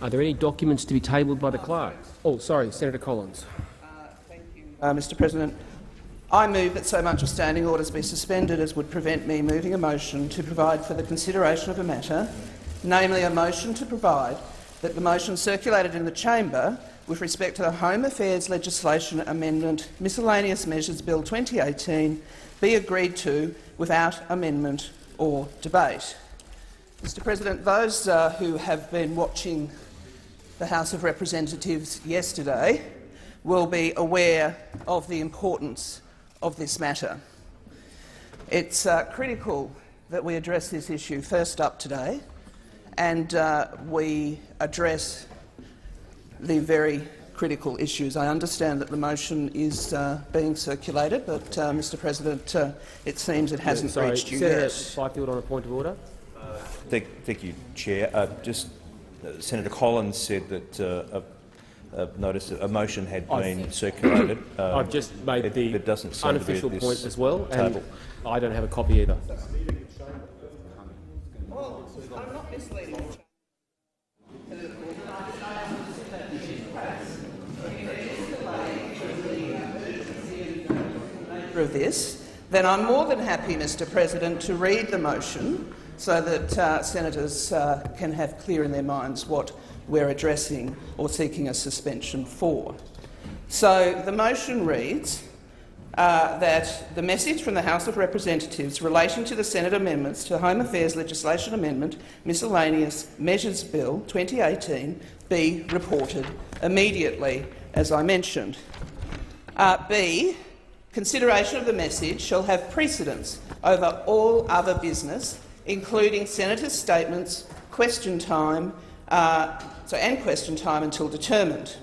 Are there any documents to be tabled by the clerk? Oh, sorry, Senator Collins. Thank you, Mr. President. I move that so much of standing orders be suspended as would prevent me moving a motion to provide for the consideration of a matter, namely a motion to provide that the motion circulated in the chamber with respect to the Home Affairs Legislation Amendment Miscellaneous Measures Bill 2018 be agreed to without amendment or debate. Mr. President, those who have been watching the House of Representatives yesterday will be aware of the importance of this matter. It's critical that we address this issue first up today, and we address the very critical issues. I understand that the motion is being circulated, but, Mr. President, it seems it hasn't reached you Senator yet. Fifield on a point of order. Thank you, Chair. Senator Collins said that a motion had been circulated. I've just made the unofficial point as well, and I don't have a copy either. Well, I'm not misleading. Of this, then I'm more than happy, Mr. President, to read the motion so that senators can have clear in their minds what we're addressing or seeking a suspension for. So the motion reads that the message from the House of Representatives relating to the Senate amendments to Home Affairs Legislation Amendment Miscellaneous Measures Bill 2018 be reported immediately, as I mentioned. B. Consideration of the message shall have precedence over all other business, including senators' statements, question time, and question time until determined.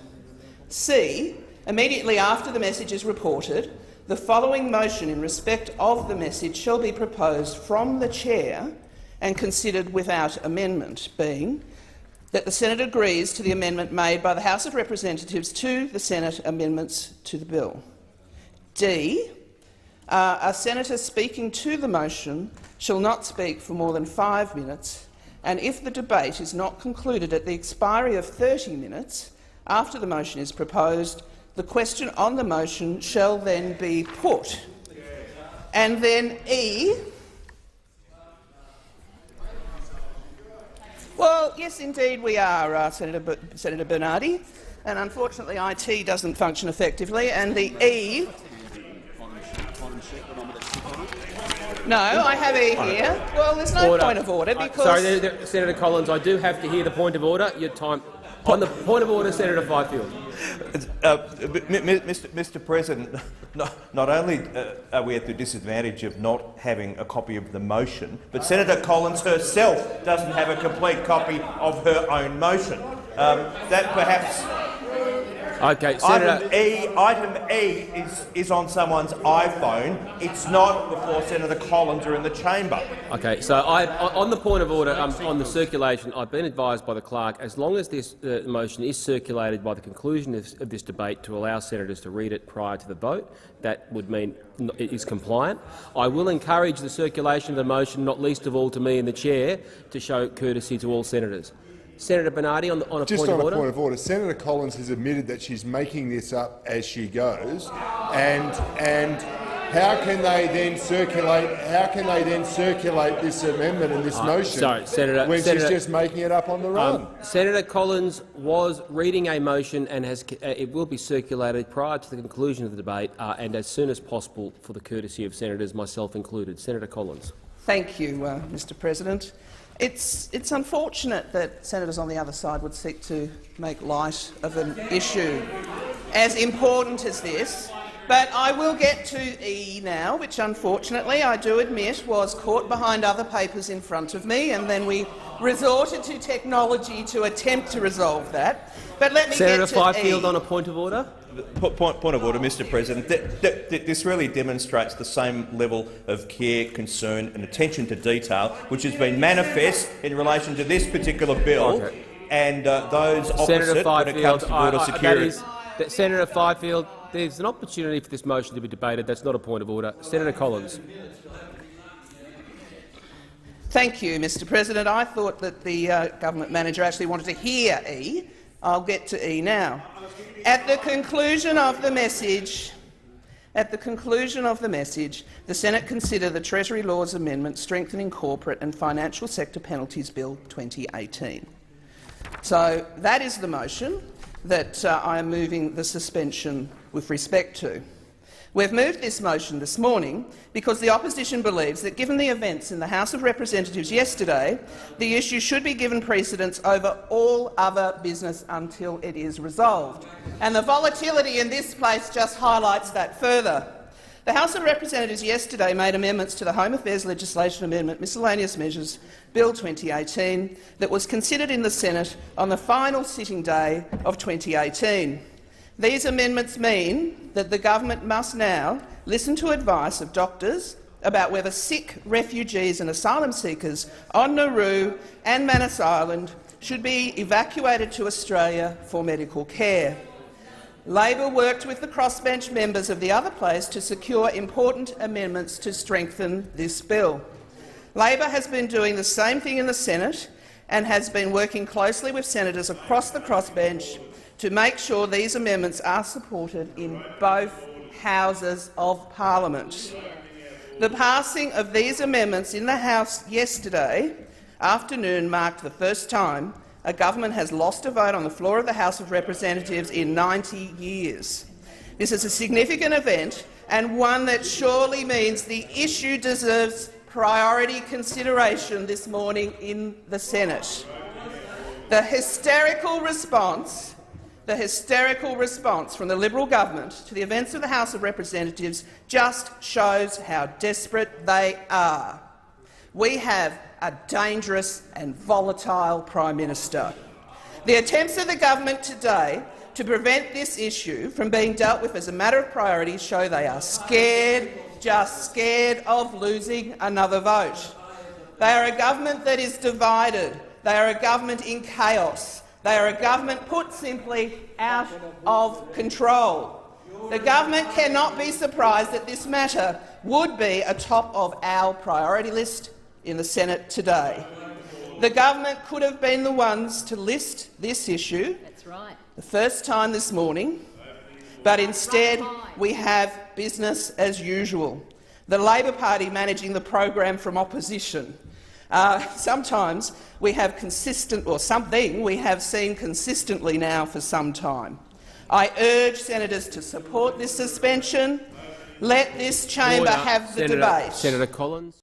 C. Immediately after the message is reported, the following motion in respect of the message shall be proposed from the chair and considered without amendment, being that the Senate agrees to the amendment made by the House of Representatives to the Senate amendments to the bill. D. A senator speaking to the motion shall not speak for more than 5 minutes, and if the debate is not concluded at the expiry of 30 minutes after the motion is proposed, the question on the motion shall then be put. And then E. Well, yes, indeed we are, Senator Bernardi, and unfortunately IT doesn't function effectively, and the E. No, I have E here. Well, there's no point of order because... Sorry, Senator Collins, I do have to hear the point of order. Your time. On the point of order, Senator Fifield. Mr. President, not only are we at the disadvantage of not having a copy of the motion, but Senator Collins herself doesn't have a complete copy of her own motion. That perhaps... Okay, Senator... Item E is on someone's iPhone. It's not before Senator Collins are in the chamber. Okay, so on the point of order, on the circulation, I've been advised by the clerk, as long as this motion is circulated by the conclusion of this debate to allow senators to read it prior to the vote, that would mean it is compliant. I will encourage the circulation of the motion, not least of all to me and the chair, to show courtesy to all senators. Senator Bernardi, on a point of order. Just on a point of order, Senator Collins has admitted that she's making this up as she goes, and how can they then circulate? How can they then circulate this amendment and this motion when she's just making it up on the run? Senator Collins was reading a motion, and it will be circulated prior to the conclusion of the debate, and as soon as possible, for the courtesy of senators, myself included. Senator Collins. Thank you, Mr. President. It's unfortunate that senators on the other side would seek to make light of an issue as important as this, but I will get to E now, which unfortunately I do admit was caught behind other papers in front of me, and then we resorted to technology to attempt to resolve that. But let me Senator get to Fifield E. on a point of order. Point of order, Mr. President. This really demonstrates the same level of care, concern and attention to detail which has been manifest in relation to this particular bill and those opposite when it comes to border security. Senator Fifield, there's an opportunity for this motion to be debated. That's not a point of order. Senator Collins. Thank you, Mr President. I thought that the government manager actually wanted to hear E. I'll get to E now. At the conclusion of the message, the Senate consider the Treasury Laws Amendment strengthening corporate and financial sector penalties Bill 2018. So that is the motion that I am moving the suspension with respect to. We've moved this motion this morning because the opposition believes that, given the events in the House of Representatives yesterday, the issue should be given precedence over all other business until it is resolved. And the volatility in this place just highlights that further. The House of Representatives yesterday made amendments to the Home Affairs Legislation Amendment Miscellaneous Measures Bill 2018 that was considered in the Senate on the final sitting day of 2018. These amendments mean that the government must now listen to advice of doctors about whether sick refugees and asylum seekers on Nauru and Manus Island should be evacuated to Australia for medical care. Labor worked with the crossbench members of the other place to secure important amendments to strengthen this bill. Labor has been doing the same thing in the Senate and has been working closely with senators across the crossbench to make sure these amendments are supported in both houses of parliament. The passing of these amendments in the House yesterday afternoon marked the first time a government has lost a vote on the floor of the House of Representatives in 90 years. This is a significant event and one that surely means the issue deserves priority consideration this morning in the Senate. The hysterical response from the Liberal government to the events of the House of Representatives just shows how desperate they are. We have a dangerous and volatile Prime Minister. The attempts of the government today to prevent this issue from being dealt with as a matter of priority show they are scared, just scared of losing another vote. They are a government that is divided. They are a government in chaos. They are a government, put simply, out of control. The government cannot be surprised that this matter would be atop of our priority list in the Senate today. The government could have been the ones to list this issue the first time this morning, but instead we have business as usual. The Labor Party managing the program from opposition. Sometimes we have consistent, or something we have seen consistently now for some time. I urge senators to support this suspension. Let this chamber have the debate. Senator Collins.